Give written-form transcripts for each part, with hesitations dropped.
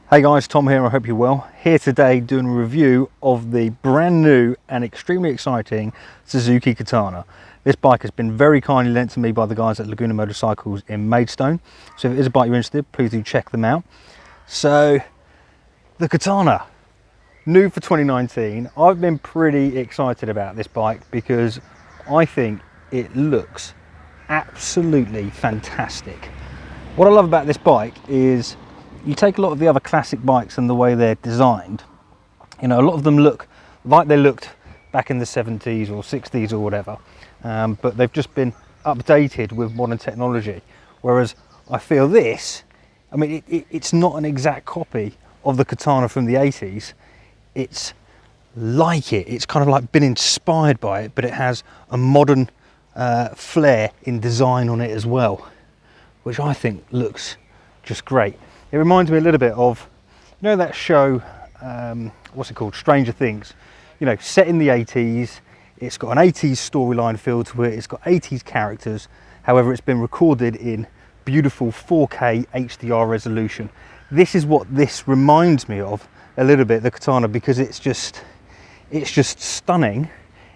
Hey guys, Tom here, I hope you're well. Here today doing a review of the brand new and extremely exciting Suzuki Katana. This bike has been very kindly lent to me by the guys at Laguna Motorcycles in Maidstone. So if it is a bike you're interested, please do check them out. So, the Katana, new for 2019. I've been pretty excited about this bike because I think it looks absolutely fantastic. What I love about this bike is you take a lot of the other classic bikes and the way they're designed, you know, a lot of them look like they looked back in the 70s or 60s or whatever, but they've just been updated with modern technology. Whereas I feel this, I mean, it's not an exact copy of the Katana from the 80s. It's like it. It's kind of like been inspired by it, but it has a modern flair in design on it as well, which I think looks just great. It reminds me a little bit of, you know, that show, what's it called, Stranger Things, you know, set in the 80s. It's got an 80s storyline feel to it, it's got 80s characters, however it's been recorded in beautiful 4K HDR resolution. This is what this reminds me of a little bit, the Katana, because it's just stunning.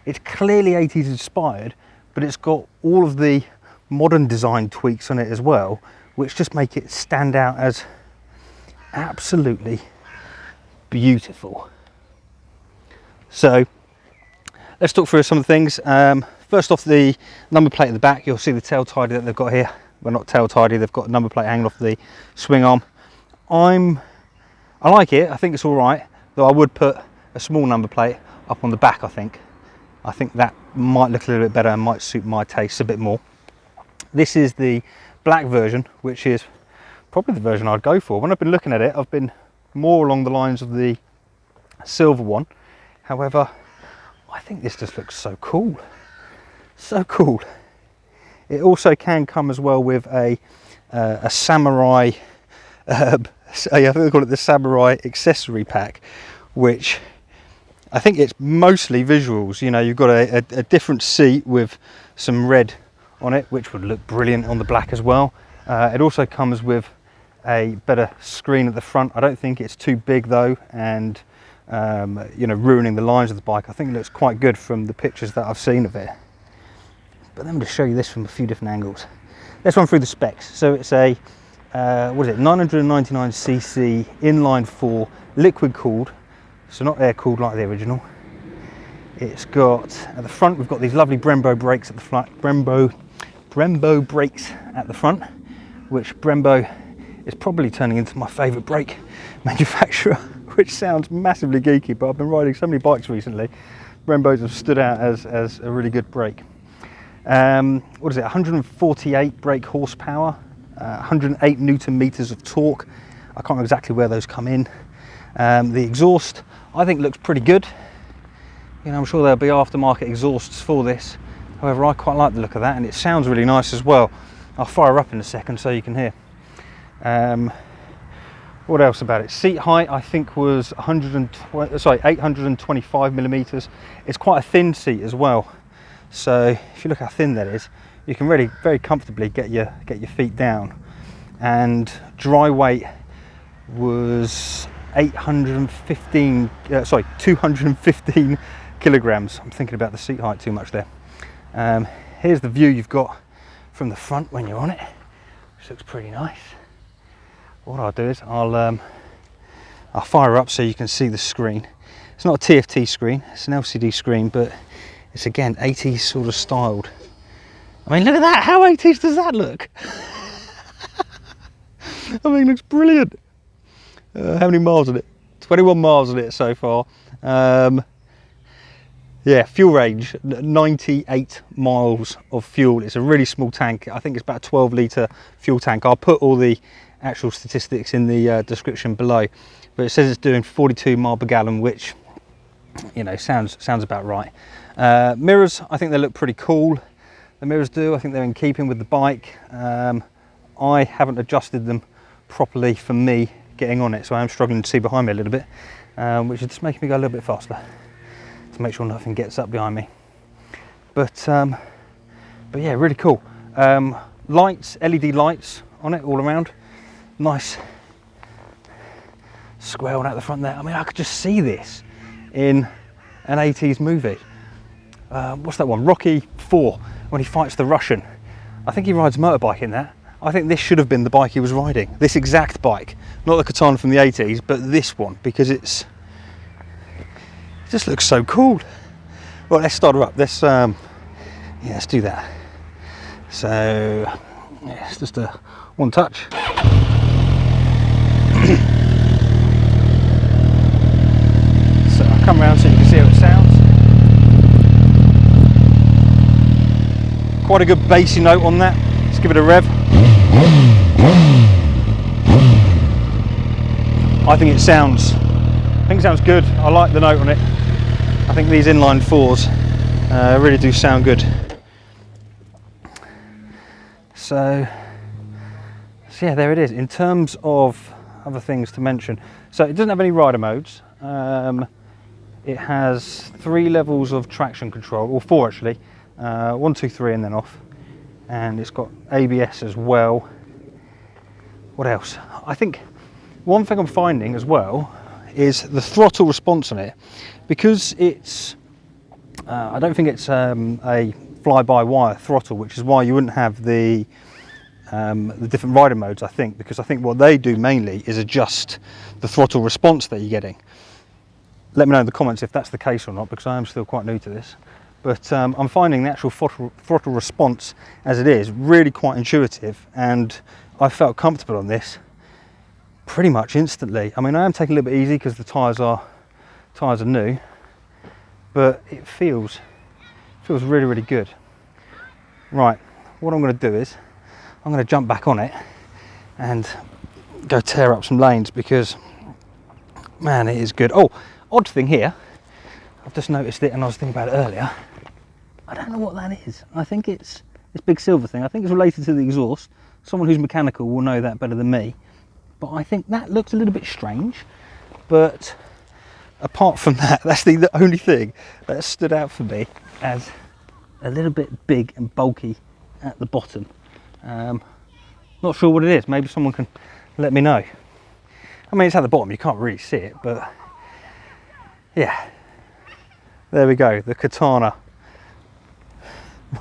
It's clearly 80s inspired, but it's got all of the modern design tweaks on it as well, which just make it stand out as absolutely beautiful. So let's talk through some of the things. First off, the number plate at the back. You'll see the tail tidy that they've got here. Well, not tail tidy, they've got a number plate hanging off the swing arm. I like it. I think it's all right, though I would put a small number plate up on the back. I think that might look a little bit better and might suit my taste a bit more. This is the black version, which is probably the version I'd go for. When I've been looking at it, I've been more along the lines of the silver one. However, I think this just looks so cool. So cool. It also can come as well with a samurai, I think they call it the samurai accessory pack, which I think it's mostly visuals. You know, you've got a different seat with some red on it, which would look brilliant on the black as well. It also comes with a better screen at the front. I don't think it's too big though, and you know, ruining the lines of the bike. I think it looks quite good from the pictures that I've seen of it. But let me just show you this from a few different angles. Let's run through the specs. So it's a what is it, 999cc inline 4 liquid cooled, so not air cooled like the original. It's got, at the front, we've got these lovely Brembo brakes at the front. Brembo brakes at the front, which Brembo is probably turning into my favourite brake manufacturer, which sounds massively geeky, but I've been riding so many bikes recently. Brembos have stood out as a really good brake. What is it, 148 brake horsepower, 108 Newton meters of torque. I can't know exactly where those come in. The exhaust, I think, looks pretty good. You know, I'm sure there'll be aftermarket exhausts for this. However, I quite like the look of that, and it sounds really nice as well. I'll fire up in a second so you can hear. What else about it? Seat height, I think, was 825 millimeters. It's quite a thin seat as well. So if you look how thin that is, you can really very comfortably get your feet down. And dry weight was 215 kilograms. I'm thinking about the seat height too much there. Here's the view you've got from the front when you're on it, which looks pretty nice. What I'll do is I'll fire up so you can see the screen. It's not a TFT screen, it's an LCD screen, but it's again 80s sort of styled. I mean, look at that, how 80s does that look? I mean, it looks brilliant. How many miles on it? 21 miles on it so far. Yeah, fuel range, 98 miles of fuel. It's a really small tank. I think it's about a 12 litre fuel tank. I'll put all the actual statistics in the description below. But it says it's doing 42 mile per gallon, which, you know, sounds about right. Mirrors, I think they look pretty cool. The mirrors do. I think they're in keeping with the bike. I haven't adjusted them properly for me getting on it, so I am struggling to see behind me a little bit, which is just making me go a little bit faster to make sure nothing gets up behind me. But yeah, really cool. Lights, LED lights on it all around. Nice square one out the front there. I mean, I could just see this in an 80s movie. What's that one? Rocky 4, when he fights the Russian. I think he rides a motorbike in that. I think this should have been the bike he was riding. This exact bike. Not the Katana from the 80s, but this one, because it just looks so cool. Well, let's start her up. Let's do that. So, yeah, it's just a one touch. So I'll come around so you can see how it sounds. Quite a good bassy note on that. Let's give it a rev. I think it sounds good. I like the note on it. I think these inline fours really do sound good. So yeah, there it is. In terms of other things to mention, so it doesn't have any rider modes. It has 3 levels of traction control, or 4 actually. 1, 2, 3 and then off. And it's got ABS as well. What else? I think one thing I'm finding as well is the throttle response on it, because it's I don't think it's a fly-by-wire throttle, which is why you wouldn't have the different rider modes, I think, because I think what they do mainly is adjust the throttle response that you're getting. Let me know in the comments if that's the case or not, because I am still quite new to this. But I'm finding the actual throttle response as it is really quite intuitive, and I felt comfortable on this pretty much instantly. I mean, I am taking a little bit easy because the tyres are new, but it feels really, really good. Right, what I'm going to do is I'm going to jump back on it and go tear up some lanes, because man, it is good. Oh, odd thing here, I've just noticed it and I was thinking about it earlier. I don't know what that is. I think it's this big silver thing. I think it's related to the exhaust. Someone who's mechanical will know that better than me. But I think that looks a little bit strange. But apart from that, that's the only thing that stood out for me as a little bit big and bulky at the bottom. Not sure what it is. Maybe someone can let me know. I mean, it's at the bottom. You can't really see it, but yeah. There we go, the Katana.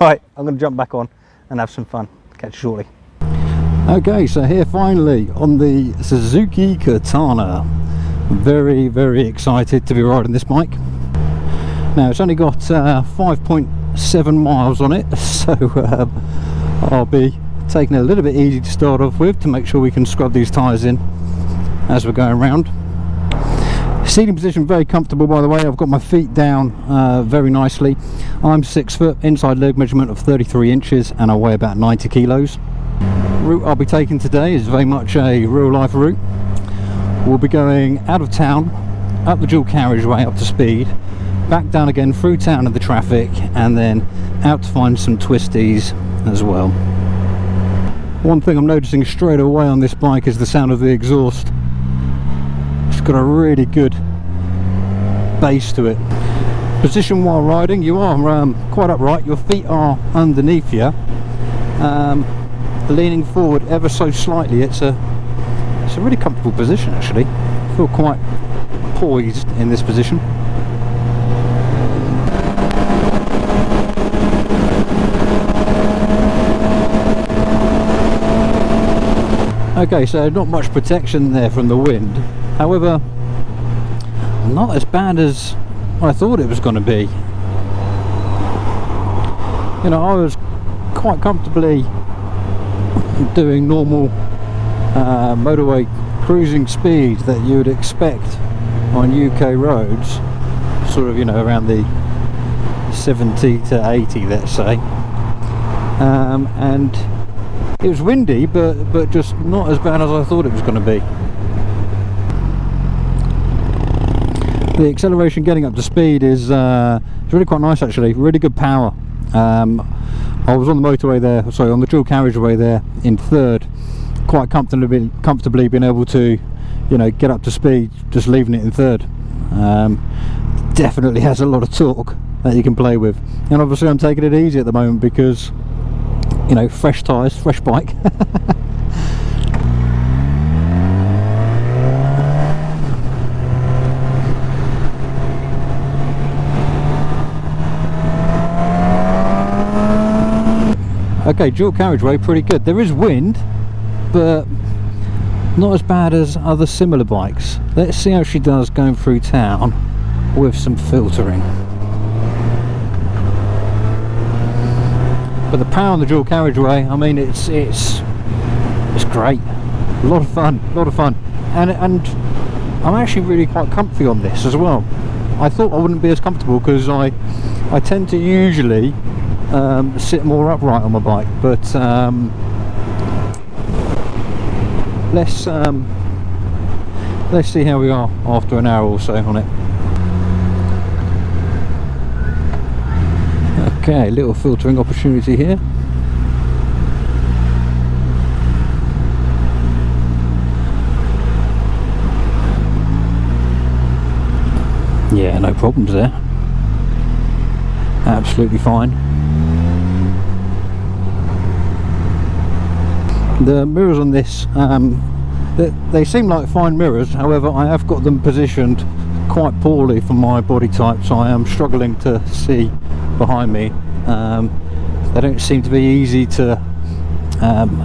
Right, I'm going to jump back on and have some fun. Catch you shortly. Okay, so here finally on the Suzuki Katana. Very, very excited to be riding this bike. Now, it's only got 5.7 miles on it, so I'll be taking it a little bit easy to start off with to make sure we can scrub these tyres in as we're going around. Seating position very comfortable, by the way. I've got my feet down very nicely. I'm 6 foot, inside leg measurement of 33 inches, and I weigh about 90 kilos. Route I'll be taking today is very much a real life route. We'll be going out of town, up the dual carriageway up to speed, back down again through town and the traffic, and then out to find some twisties as well. One thing I'm noticing straight away on this bike is the sound of the exhaust. It's got a really good bass to it. Position while riding, you are quite upright, your feet are underneath you, leaning forward ever so slightly. It's a really comfortable position actually. I feel quite poised in this position. Okay, so not much protection there from the wind. However, not as bad as I thought it was going to be. You know, I was quite comfortably doing normal motorway cruising speed that you would expect on UK roads, sort of, you know, around the 70 to 80, let's say. And it was windy, but just not as bad as I thought it was going to be. The acceleration getting up to speed is really quite nice actually, really good power. I was on the motorway there, sorry, on the dual carriageway there in third, quite comfortably being able to, you know, get up to speed just leaving it in third. Definitely has a lot of torque that you can play with, and obviously I'm taking it easy at the moment because, you know, fresh tyres, fresh bike. Okay, dual carriageway, pretty good. There is wind, but not as bad as other similar bikes. Let's see how she does going through town with some filtering. But the power on the dual carriageway, I mean, it's great. A lot of fun, and I'm actually really quite comfy on this as well. I thought I wouldn't be as comfortable because I tend to usually sit more upright on my bike, but let's see how we are after an hour or so on it. Okay, little filtering opportunity here. Yeah, no problems there. Absolutely fine. The mirrors on this, they seem like fine mirrors, however I have got them positioned quite poorly for my body type, so I am struggling to see behind me. They don't seem to be easy to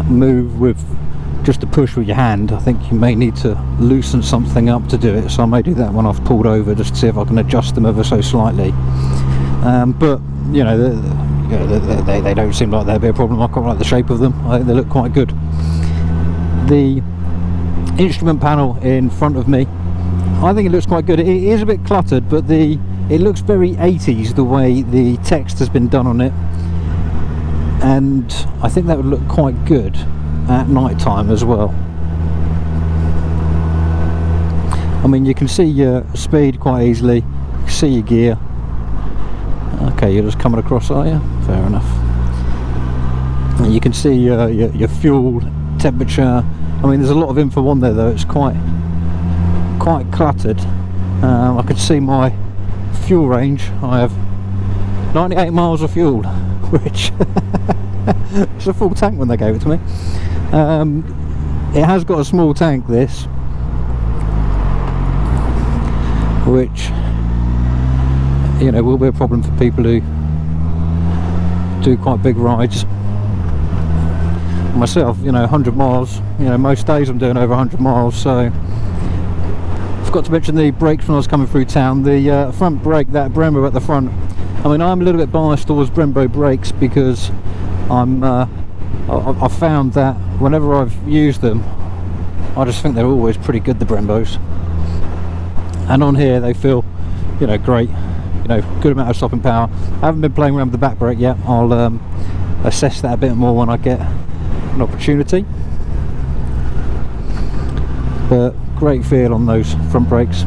move with just a push with your hand. I think you may need to loosen something up to do it, so I may do that when I've pulled over, just to see if I can adjust them ever so slightly. But you know, they don't seem like they'd be a problem. I quite like the shape of them. I think they look quite good. The instrument panel in front of me, I think it looks quite good. It is a bit cluttered, but it looks very 80s the way the text has been done on it, and I think that would look quite good at night time as well. I mean, you can see your speed quite easily, you can see your gear. Okay, you're just coming across, are you? Fair enough. And you can see your fuel temperature. I mean, there's a lot of info on there though. It's quite cluttered. I can see my fuel range. I have 98 miles of fuel, which it's a full tank when they gave it to me. It has got a small tank, this, which, you know, will be a problem for people who do quite big rides. Myself, you know, 100 miles, you know, most days I'm doing over 100 miles, so I forgot to mention the brakes when I was coming through town. The front brake, that Brembo at the front, I mean, I'm a little bit biased towards Brembo brakes because I've found that whenever I've used them, I just think they're always pretty good, the Brembos. And on here they feel, you know, great, you know, good amount of stopping power. I haven't been playing around with the back brake yet. I'll assess that a bit more when I get an opportunity. But great feel on those front brakes.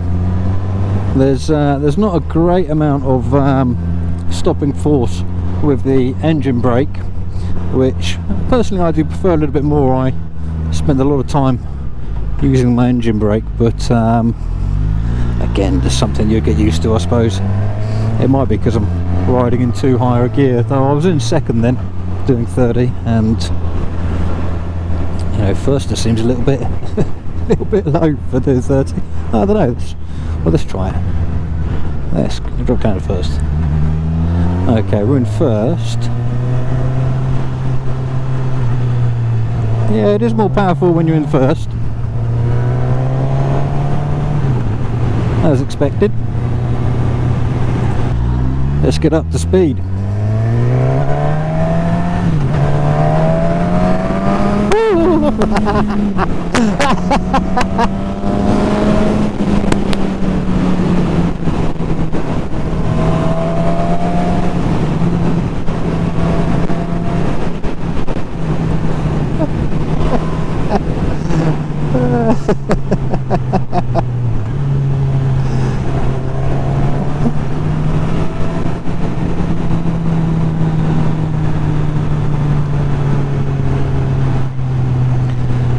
There's not a great amount of stopping force with the engine brake, which personally I do prefer a little bit more. I spend a lot of time using my engine brake, but again, just something you get used to, I suppose. It might be because I'm riding in too high a gear, though I was in second then, doing 30, and you know, first just seems a little bit low for doing 30. I don't know. Let's try it. Let's drop down to first. Okay, we're in first. Yeah, it is more powerful when you're in first, as expected. Let's get up to speed.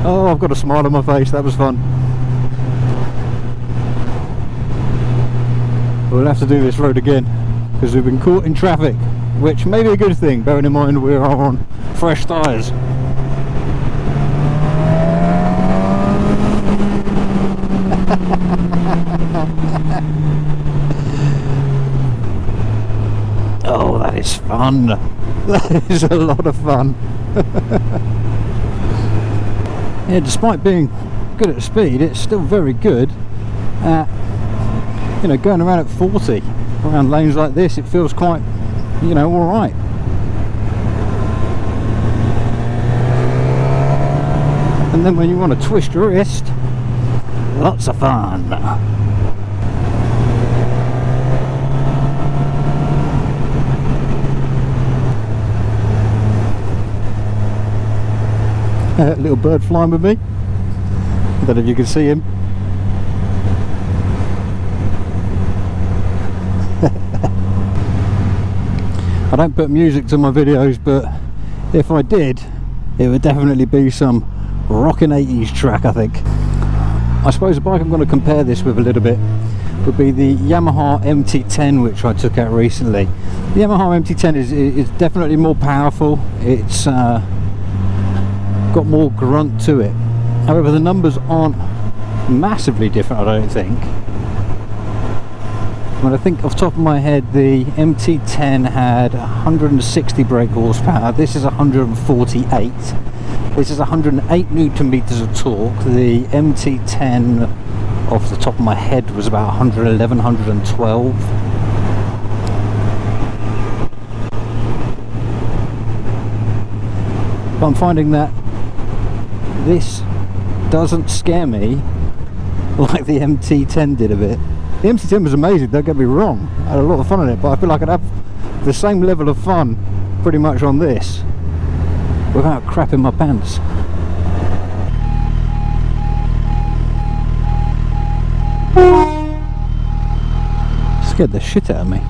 Oh, I've got a smile on my face. That was fun. We'll have to do this road again because we've been caught in traffic, which may be a good thing, bearing in mind we are on fresh tyres. Oh, that is fun. That is a lot of fun. Yeah, despite being good at speed, it's still very good at, you know, going around at 40 around lanes like this. It feels quite, you know, all right. And then when you want to twist your wrist, lots of fun. Little bird flying with me. I don't know if you can see him. I don't put music to my videos, but if I did, it would definitely be some rockin' 80s track, I think. I suppose the bike I'm going to compare this with a little bit would be the Yamaha MT-10, which I took out recently. The Yamaha MT-10 is definitely more powerful. It's got more grunt to it. However, the numbers aren't massively different, I don't think. But I think off the top of my head, the MT-10 had 160 brake horsepower. This is 148. This is 108 newton meters of torque. The MT-10 off the top of my head was about 111, 112. But I'm finding that this doesn't scare me like the MT-10 did a bit. The MT-10 was amazing, don't get me wrong. I had a lot of fun on it, but I feel like I'd have the same level of fun pretty much on this without crapping my pants. Scared the shit out of me.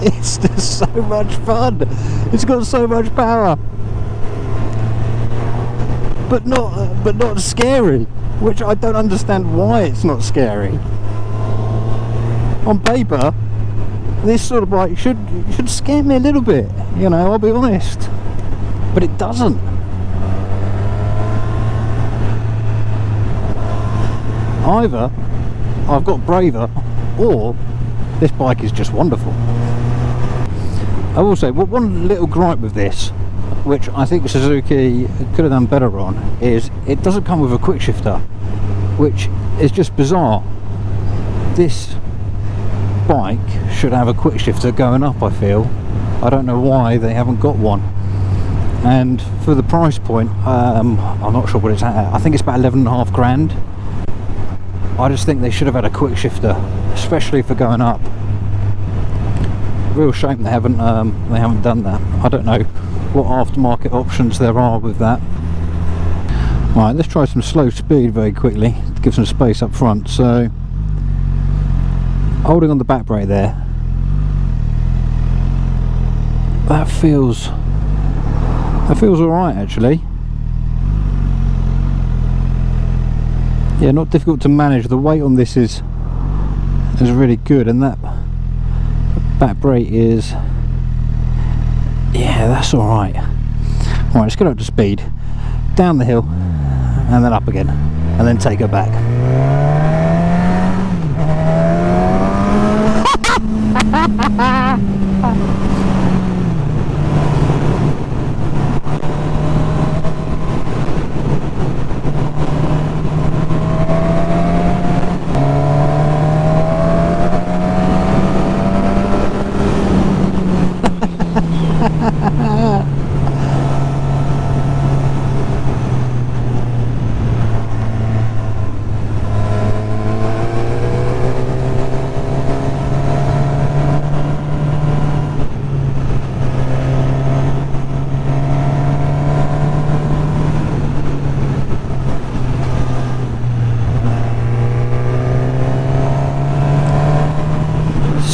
It's just so much fun. It's got so much power, but not scary, which I don't understand why it's not scary. On paper, this sort of bike should scare me a little bit, you know, I'll be honest, but it doesn't. Either I've got braver, or this bike is just wonderful. I will say, well, one little gripe with this, which I think Suzuki could have done better on, is it doesn't come with a quick shifter, which is just bizarre. This bike should have a quick shifter going up, I feel. I don't know why they haven't got one. And for the price point, I'm not sure what it's at. I think it's about 11.5 grand. I just think they should have had a quick shifter, especially for going up. Real shame they haven't done that. I don't know what aftermarket options there are with that. Right, let's try some slow speed very quickly to give some space up front. So, holding on the back brake there, that feels alright actually. Yeah, not difficult to manage. The weight on this is really good, and that back brake is, yeah, that's alright. Right, let's get up to speed, down the hill and then up again, and then take her back.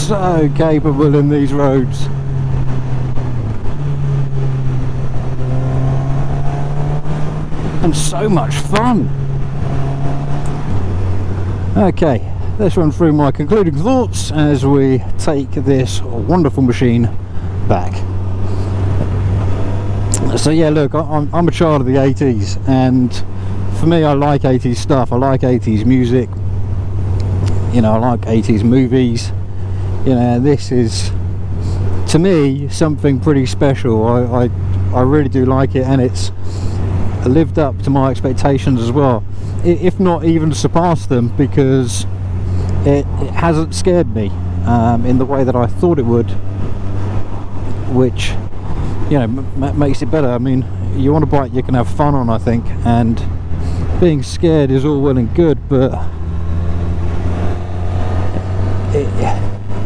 So capable in these roads. and so much fun. Okay, let's run through my concluding thoughts as we take this wonderful machine back. So yeah, look, I'm a child of the 80s, and for me, I like 80s stuff. I like 80s music, you know, I like 80s movies. You know, this is, to me, something pretty special. I really do like it, and it's lived up to my expectations as well, if not even surpassed them, because it hasn't scared me in the way that I thought it would, which, you know, makes it better. I mean, you want a bike you can have fun on, I think, and being scared is all well and good, but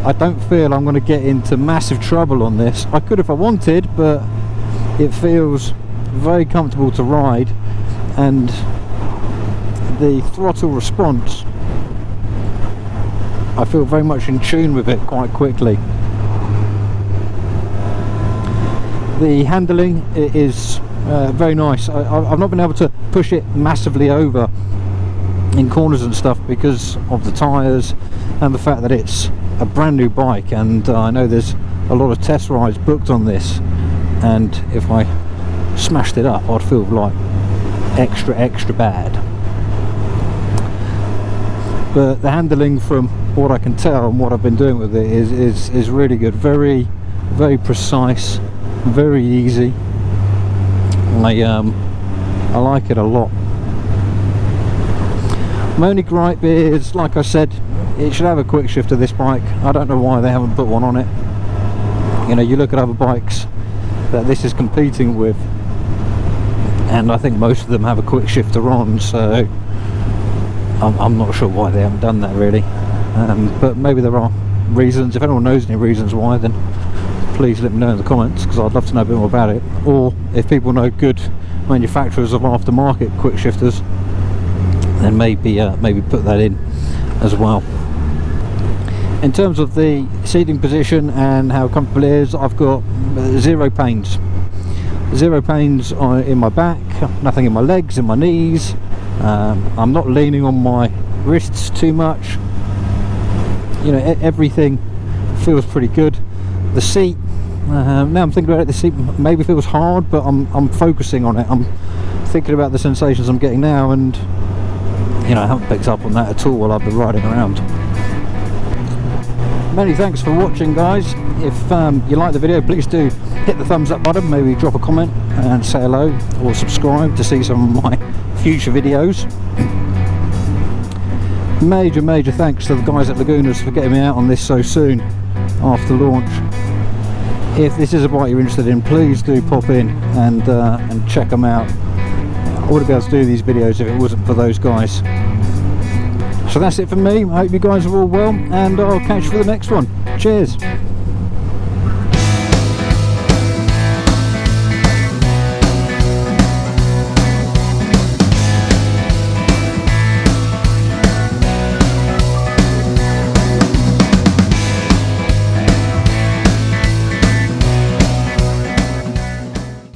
I don't feel I'm going to get into massive trouble on this. I could if I wanted, but it feels very comfortable to ride, and the throttle response, I feel very much in tune with it quite quickly. The handling is very nice. I've not been able to push it massively over in corners and stuff because of the tyres and the fact that it's a brand new bike, and I know there's a lot of test rides booked on this, and if I smashed it up I'd feel like extra bad. But the handling, from what I can tell and what I've been doing with it, is really good. Very precise, very easy. I like it a lot. My only gripe is, like I said, it should have a quick shifter, this bike. I don't know why they haven't put one on it. You know, you look at other bikes that this is competing with, and I think most of them have a quick shifter on, so I'm not sure why they haven't done that really, but maybe there are reasons. If anyone knows any reasons why, then please let me know in the comments, because I'd love to know a bit more about it. Or if people know good manufacturers of aftermarket quick shifters, then maybe put that in as well. In terms of the seating position and how comfortable it is, I've got zero pains in my back, nothing in my legs, in my knees. I'm not leaning on my wrists too much. You know, everything feels pretty good. The seat, now I'm thinking about it, the seat maybe feels hard, but I'm focusing on it. I'm thinking about the sensations I'm getting now, and you know, I haven't picked up on that at all while I've been riding around. Many thanks for watching, guys. If you like the video, please do hit the thumbs up button, maybe drop a comment and say hello, or subscribe to see some of my future videos. Major thanks to the guys at Laguna's for getting me out on this so soon after launch. If this is a bike you're interested in, please do pop in and check them out. I wouldn't be able to do these videos if it wasn't for those guys. So that's it for me. I hope you guys are all well, and I'll catch you for the next one. Cheers.